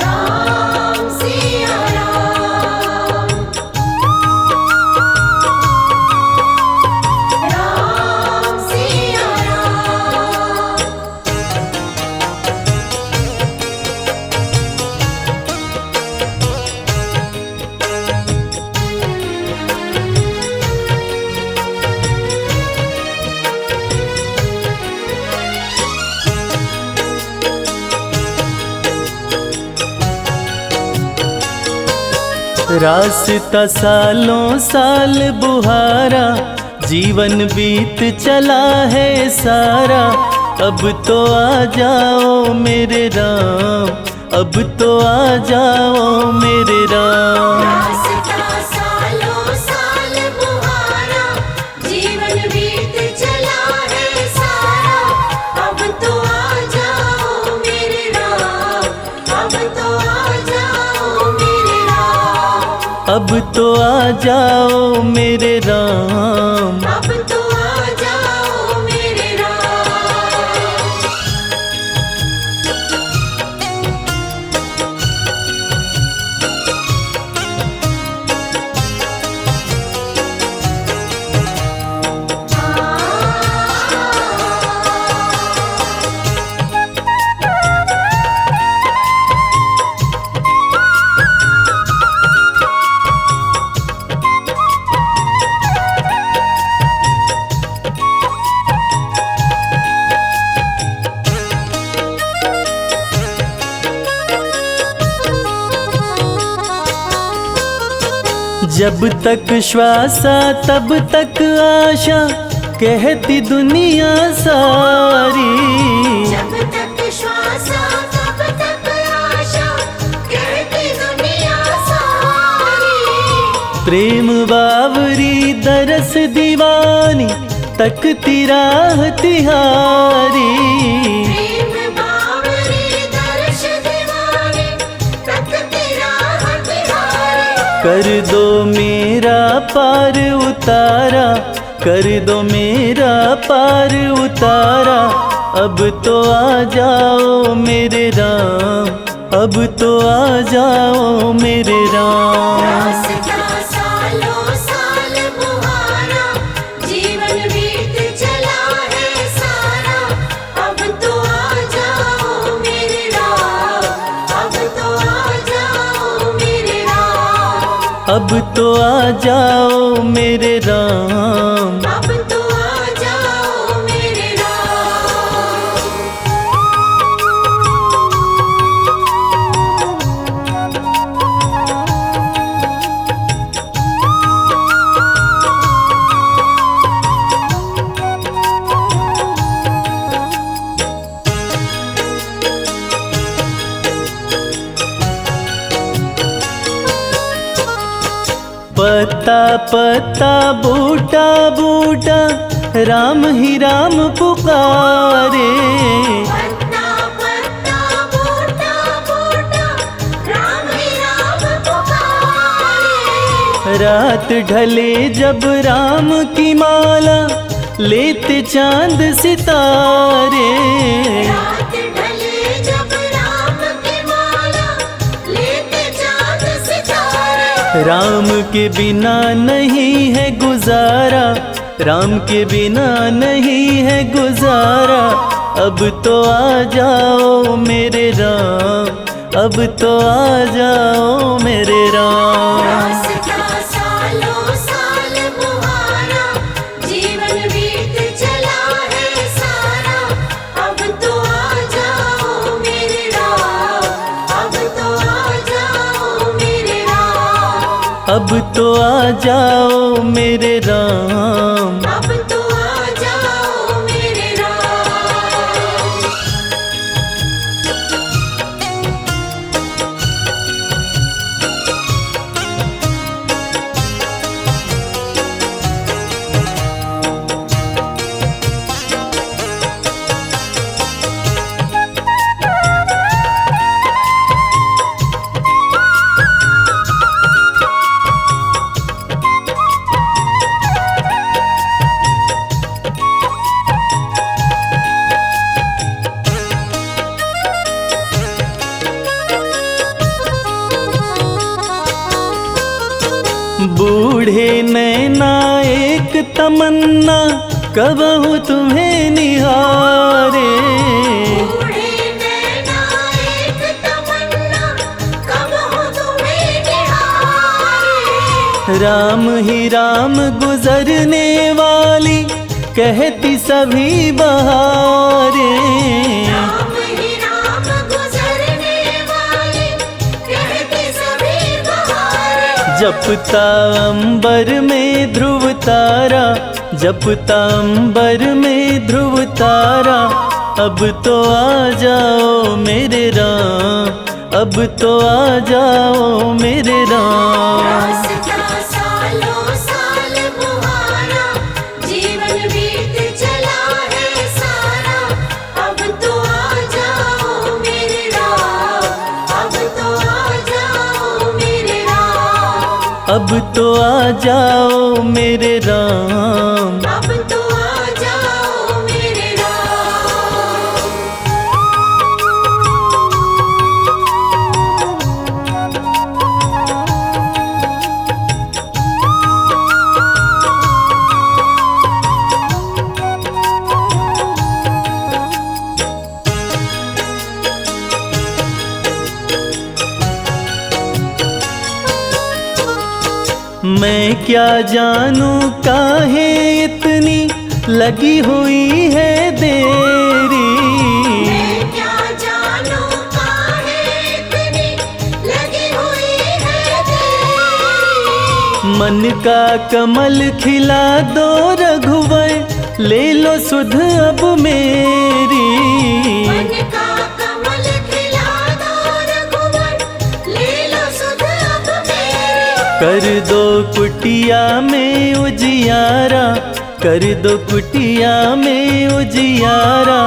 राम सिया राम। राम सिया राम।
रास्ता सालों साल बुहारा, जीवन बीत चला है सारा। अब तो आ जाओ मेरे राम, अब तो आ जाओ मेरे राम।
रास्ता सालों साल बुहारा, जीवन बीत चला है सारा। अब तो आ जाओ मेरे राम। अब तो आ जाओ मेरे राम।
अब तो आ जाओ मेरे राम।
अब तो आ जाओ मेरे राम।
जब तक श्वासा तब तक आशा, कहती दुनिया सारी।
जब तक श्वासा तब तक आशा, कहती दुनिया सारी।
प्रेम बावरी दरस दीवानी, तकती राह तिहारी।
प्रेम बावरी दर्श दीवानी, तकती राह तिहारी।
कर दो मेरा पार उतारा, कर दो मेरा पार उतारा। अब तो आ जाओ मेरे राम, अब तो आ जाओ मेरे राम।
रास्ता सालों साल मुहारा, जीवन बीत चला है सारा। अब तो आ जाओ मेरे राम, अब तो आ जाओ मेरे राम।
अब तो आ जाओ मेरे राम।
अब तो आ जाओ मेरे राम।
पत्ता पत्ता बूटा बूटा, राम ही राम पुकारे।
पत्ता पत्ता बूटा बूटा, राम ही राम पुकारे।
रात ढले जब राम की माला, लेते चांद सितारे।
रात ढले जब राम की माला, लेते चाँद सितारे।
राम के बिना नहीं है गुजारा, राम के बिना नहीं है गुजारा। अब तो आ जाओ मेरे राम, अब तो आ जाओ मेरे राम।
रास्ता सालों साल मुहारा, जीवन बीत चला है सारा। अब तो आ जाओ मेरे राम, अब तो आ जाओ मेरे राम।
अब तो आ जाओ मेरे राम।
अब तो आ जाओ मेरे राम।
बूढ़े नैना एक तमन्ना, कबहू तुम्हें निहारे।
बूढ़े नैना एक तमन्ना, कब हो तुम्हें निहारे।
राम ही राम गुजरने वाली, कहती सभी बहारे।
राम ही राम गुजरने वाली, कहती सभी बहारें।
जपता अंबर में ध्रुव तारा, जपता अंबर में ध्रुव तारा। अब तो आ जाओ मेरे राम, अब तो आ जाओ मेरे राम।
रास्ता सालों साल मुहारा, जीवन बीत चला है सारा। अब तो आ जाओ मेरे राम, अब तो आ जाओ मेरे राम।
अब तो आ जाओ मेरे राम।
अब तो आ जाओ मेरे राम।
मैं क्या जानूं काहे इतनी लगी हुई है देरी।
मैं क्या जानूं काहे इतनी लगी हुई है तेरी।
मन का कमल खिला दो रघुवर, ले लो सुध अब मेरी।
मन का कमल खिला दो रघुवर, ले लो सुध अब मेरी।
कर दो कुटिया में उजियारा, कर दो कुटिया में उजियारा।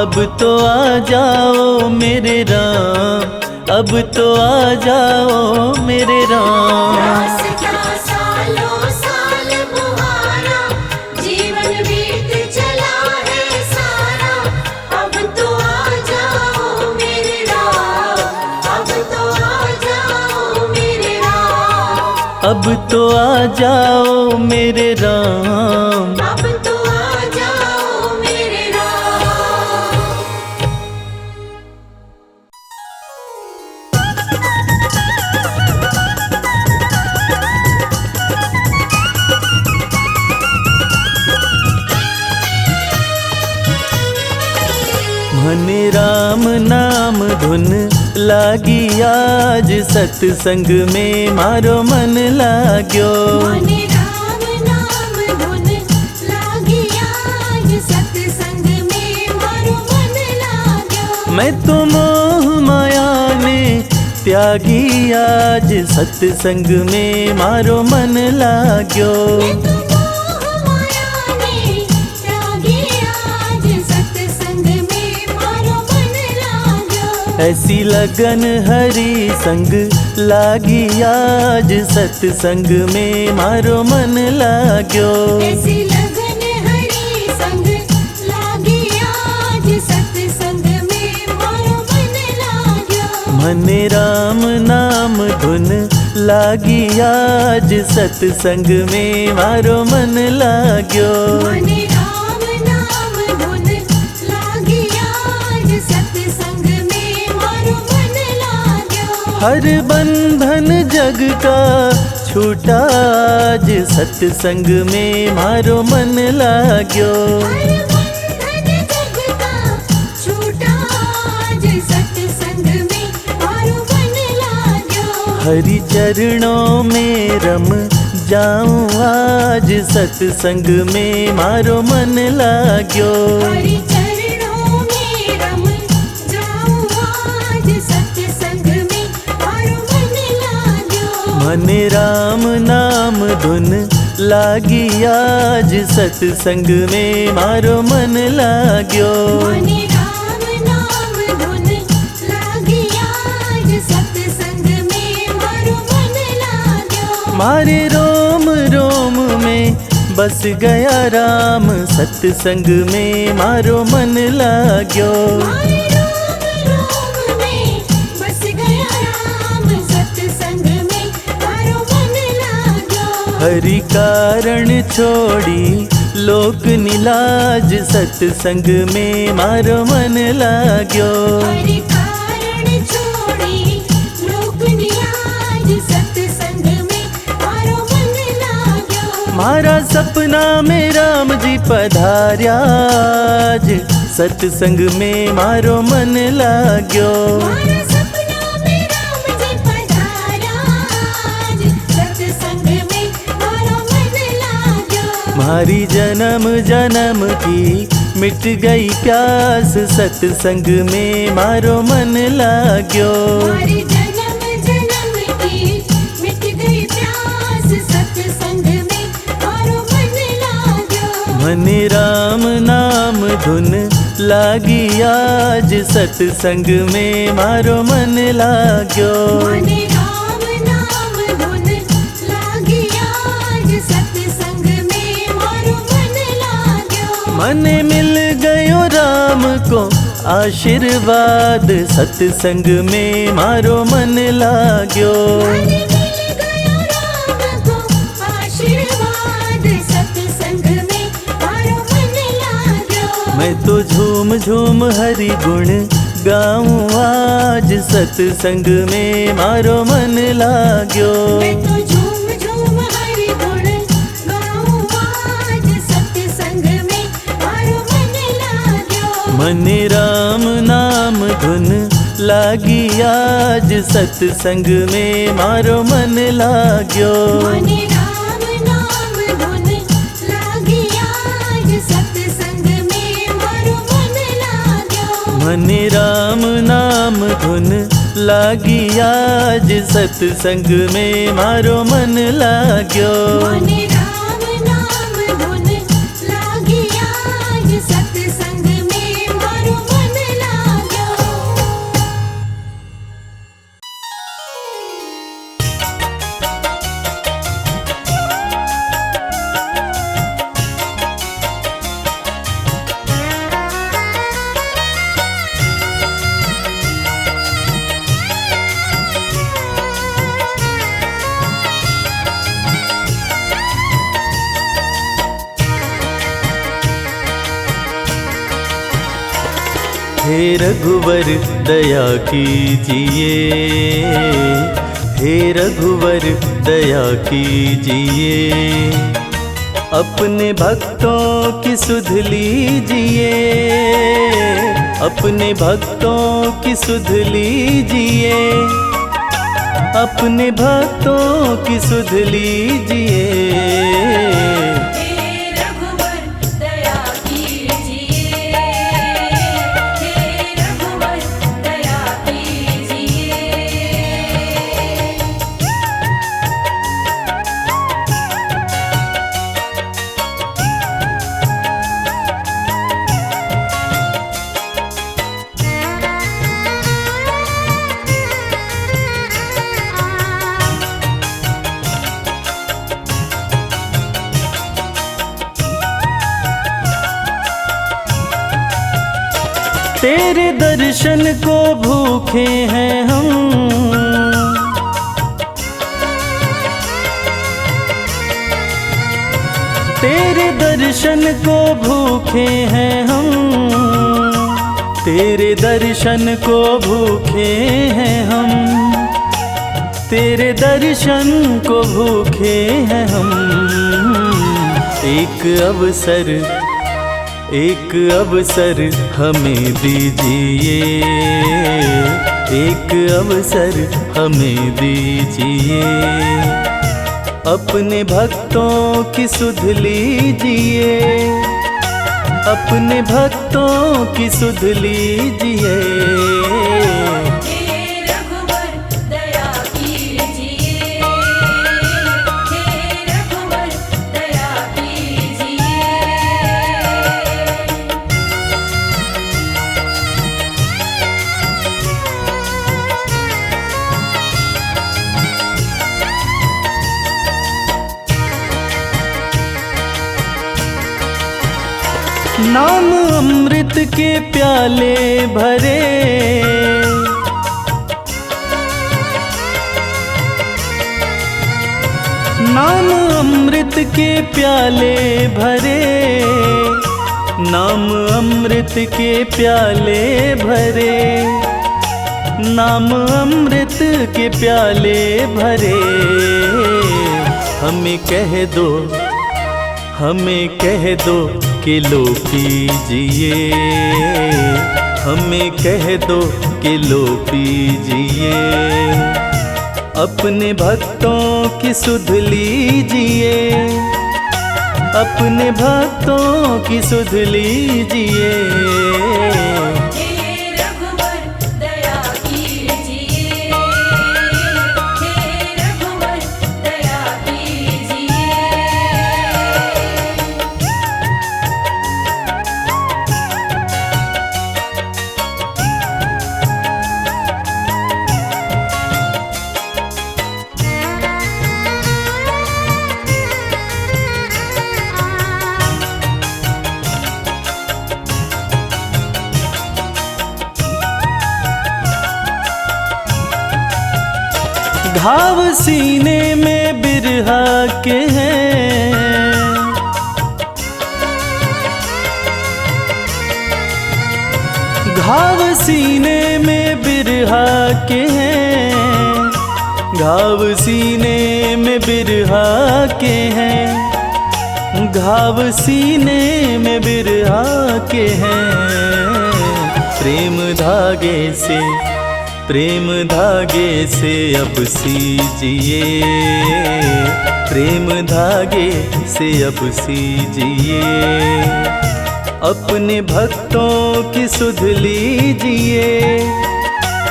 अब तो आ जाओ मेरे राम, अब तो आ जाओ मेरे राम।
रास्ता सालों साल बुहारा, जीवन बीत चला है सारा। अब तो आ जाओ मेरे राम, अब तो आ जाओ मेरे राम।
अब तो आ जाओ मेरे राम।
अब तो आ जाओ मेरे राम।
मन राम नाम धुन लागी आज, सत्संग में मारो मन लाग्यो।
मने राम नाम धुन लागी आज, सत्संग में मारो मन लाग्यो।
मैं तो मोह माया ने त्यागी आज, सत्संग में मारो मन लाग्यो।
मैं तो मोह माया ने त्यागी आज, सत्संग में मारो मन लाग्यो।
ऐसी लगन हरि संग लागी आज, सत्संग में मारो मन लाग्यो।
ऐसी लगन हरि संग लागी आज, सत्संग में मारो मन लाग्यो।
मन राम नाम धुन लागी आज, सत्संग में मारो मन लाग्यो।
मने राम नाम धुन लागी आज, सत्संग में मारो मन लाग्यो।
हर बंधन जग का छूटा आज, सत्संग में मारो मन लाग्यो।
हर बंधन जग का छूटा आज, सत्संग में मारो मन लाग्यो।
हरि चरणों में रम जाऊं आज, सत्संग में मारो मन लाग्यो।
हरि चरणों में रम जाऊं आज, सत्संग में मारो मन लाग्यो।
मन राम नाम धुन लागी आज, सत्संग में मारो मन लाग्यो।
मने राम नाम धुन लागी आज, सत्संग में मारो मन लाग्यो।
मारे रोम रोम में बस गया राम, सत्संग में मारो मन लाग्यो।
मारे रोम रोम में बस गया राम, सत्संग में मारो मन लाग्यो।
हरि कारण छोड़ी लोक निलाज, सत्संग में मारो मन लाग्यो।
हरि कारण छोड़ी लोक निलाज, सत्संग में मारो मन लाग्यो।
मारा सपना में राम जी पधार्या आज, सत्संग में मारो मन लाग्यो।
मारा सपना में राम जी पधारा आज, सत्संग में मारो मन लाग्यो।
मारी जन्म जन्म की मिट गई प्यास, सत्संग में मारो मन लाग्यो।
हमारी जन्म जन्म की मिट गई प्यास, सत्संग में मारो मन लाग्यो।
मन राम नाम धुन लागी आज, सत्संग में मारो मन लाग्यो।
मने राम नाम धुन लागी आज, सत्संग में मारो मन लाग्यो।
मन मिल गयो राम को आशीर्वाद, सत्संग में मारो मन लाग्यो।
मने मिल गयो राम को आशीर्वाद, सत्संग में मारो मन लाग्यो।
मैं तो झूम झूम हरि गुण गाऊं आज, सत्संग में मारो मन लाग्यो।
मैं तो झूम झूम हरि गुण गाऊं आज, सत्संग में मारो मन लाग्यो।
मन राम नाम धुन लागी आज सत्संग में मारो मन लाग्यो।
मने राम नाम धुन लागी आज सत्संग में मारो मन लाग्यो।
मने राम नाम धुन लागी आज सत्संग में मारो मन लाग्यो।
मने राम नाम धुन लागी आज सत्संग में मारो मन लाग्यो।
हे रघुवर दया कीजिए, हे रघुवर दया कीजिए, अपने भक्तों की सुध लीजिए, अपने भक्तों की सुध लीजिए, अपने भक्तों की सुध लीजिए।
हे रघुवर दया कीजिए, हे रघुवर दया कीजिए।
तेरे दर्शन को भूखे हैं हम, तेरे दर्शन को भूखे हैं हम, तेरे दर्शन को भूखे हैं हम, तेरे दर्शन को भूखे हैं हम। एक अवसर, एक अवसर हमें दीजिए, एक अवसर हमें दीजिए, अपने भक्तों की सुध लीजिए, अपने भक्तों की सुध लीजिए।
हे रघुवर दया कीजिए, हे रघुवर दया कीजिए।
नाम अमृत के प्याले भरे, नाम अमृत के प्याले भरे, नाम अमृत के प्याले भरे, नाम अमृत के प्याले भरे। हमें कह दो, हमें कह दो कि लो पीजिए, हमें कह दो कि लो पीजिए, अपने भक्तों की सुध लीजिए, अपने भक्तों की सुध लीजिए।
हे रघुवर दया कीजिए, हे रघुवर दया कीजिए।
घाव सीने में बिरहा के हैं, घाव सीने में बिरहा के हैं, घाव सीने में बिरहा के हैं, घाव सीने में बिरहा के हैं। प्रेम धागे से, प्रेम धागे से अब सीजिए, प्रेम धागे से अब सीजिए, अपने भक्तों की सुध लीजिए,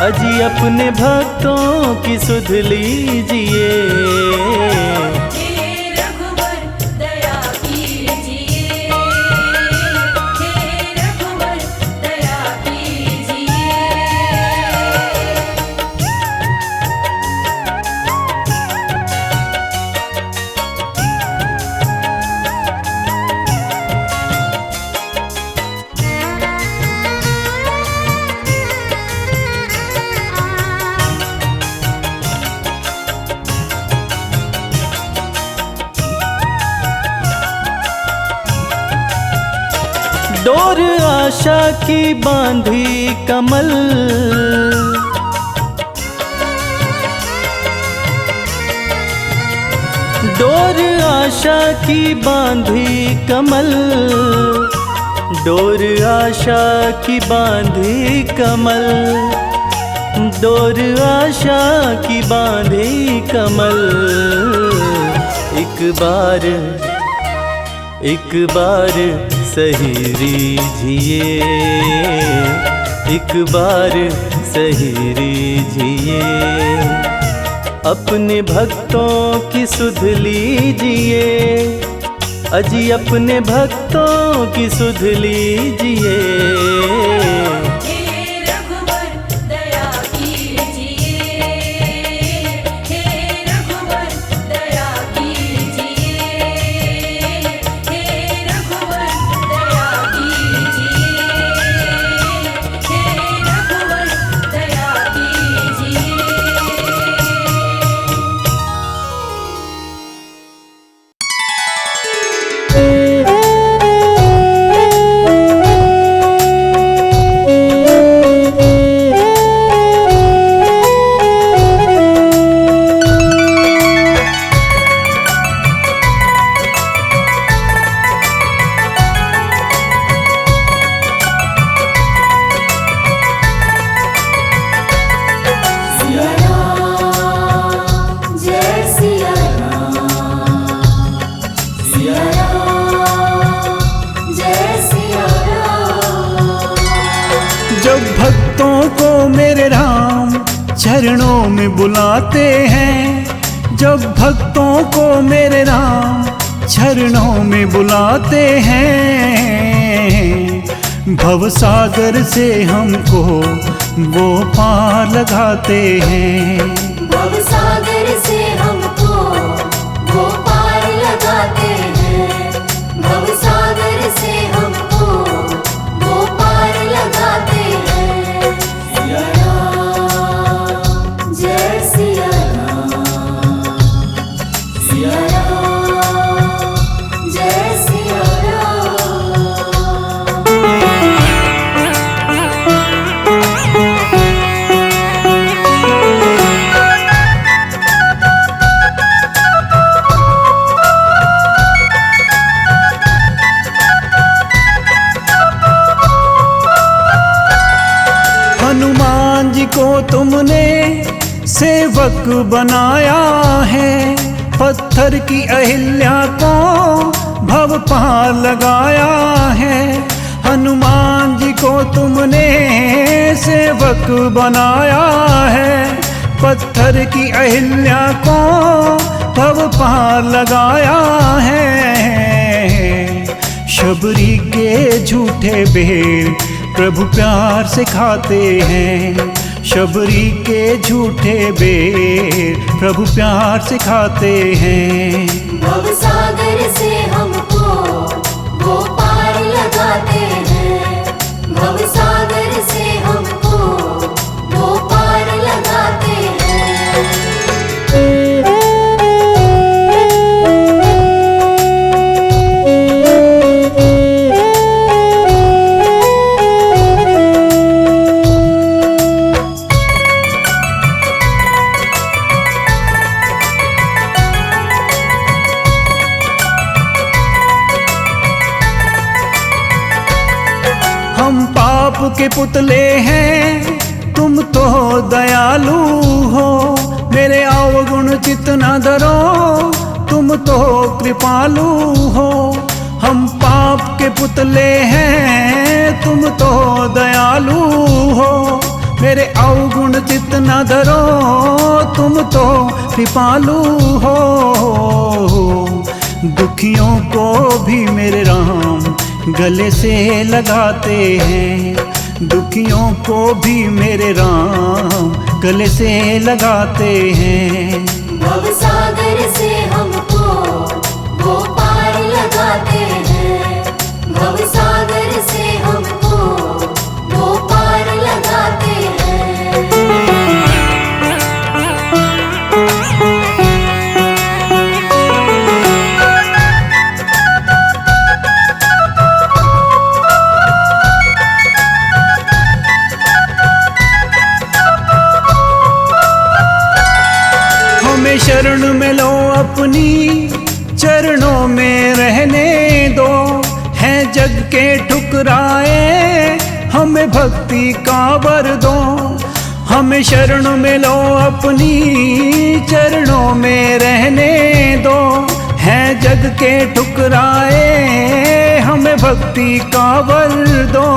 अजी अपने भक्तों की सुध लीजिए। डोर आशा की बांधी कमल, डोर आशा की बांधी कमल, डोर आशा की बांधी कमल, डोर आशा की बांधी कमल। एक बार सही रीझिए, एक बार सही रीझिए, अपने भक्तों की सुध लीजिए, अजी अपने भक्तों की सुध लीजिए।
जब भक्तों को मेरे राम चरणों में बुलाते हैं, जब भक्तों को मेरे राम चरणों में बुलाते हैं, भवसागर से हमको वो पार लगाते हैं,
भवसागर से हमको वो पार लगाते हैं, भवसागर से हमको वो पार लगाते हैं। सिया राम जय सिया राम, सिया राम जय सिया राम।
हनुमान जी को तुमने सेवक बनाया है, पत्थर की अहिल्या को भव पार लगाया है। हनुमान जी को तुमने सेवक बनाया है, पत्थर की अहिल्या को भव पार लगाया है। शबरी के झूठे बेर प्रभु प्यार से खाते हैं, शबरी के झूठे बेर प्रभु प्यार से खाते हैं।
भवसागर से हमको वो पार लगाते हैं, भवसागर से हमको वो पार लगाते हैं।
हम पाप के पुतले हैं, तुम तो दयालु हो, मेरे अवगुण चित न धरो, तुम तो कृपालु हो। हम पाप के पुतले हैं, तुम तो दयालु हो, मेरे अवगुण चित न धरो, तुम तो कृपालु हो। दुखियों को भी मेरे राम गले से लगाते हैं, दुखियों को भी मेरे राम गले से लगाते हैं।
भवसागर से हमको वो पार लगाते हैं, भवसागर से हमको वो पार लगाते हैं।
हमें शरण में लो अपनी, चरणों में रहने दो, है जग के ठुकराए, हमें भक्ति का वर दो। हमें शरण में लो अपनी, चरणों में रहने दो, है जग के ठुकराए, हमें भक्ति का वर दो।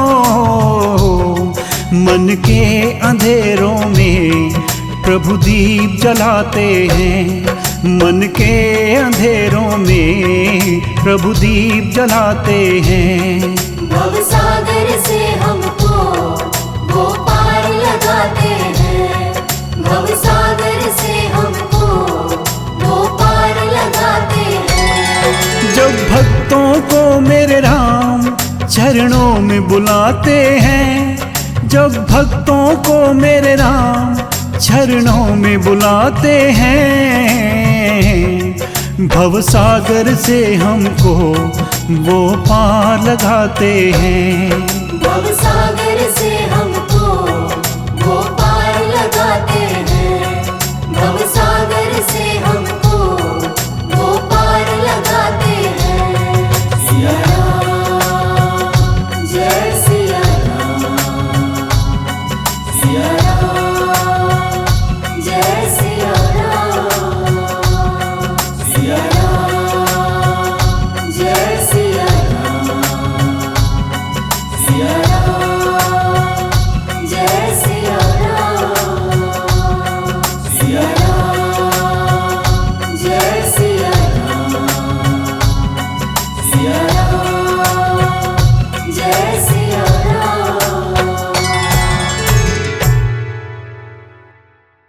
मन के अंधेरों में प्रभु दीप जलाते हैं, मन के अंधेरों में प्रभु दीप जलाते हैं।
भवसागर से हमको वो पार लगाते हैं, भवसागर से हमको वो पार लगाते हैं।
जब भक्तों को मेरे राम चरणों में बुलाते हैं, जब भक्तों को मेरे राम चरणों में बुलाते हैं, भवसागर से हमको वो पार लगाते हैं।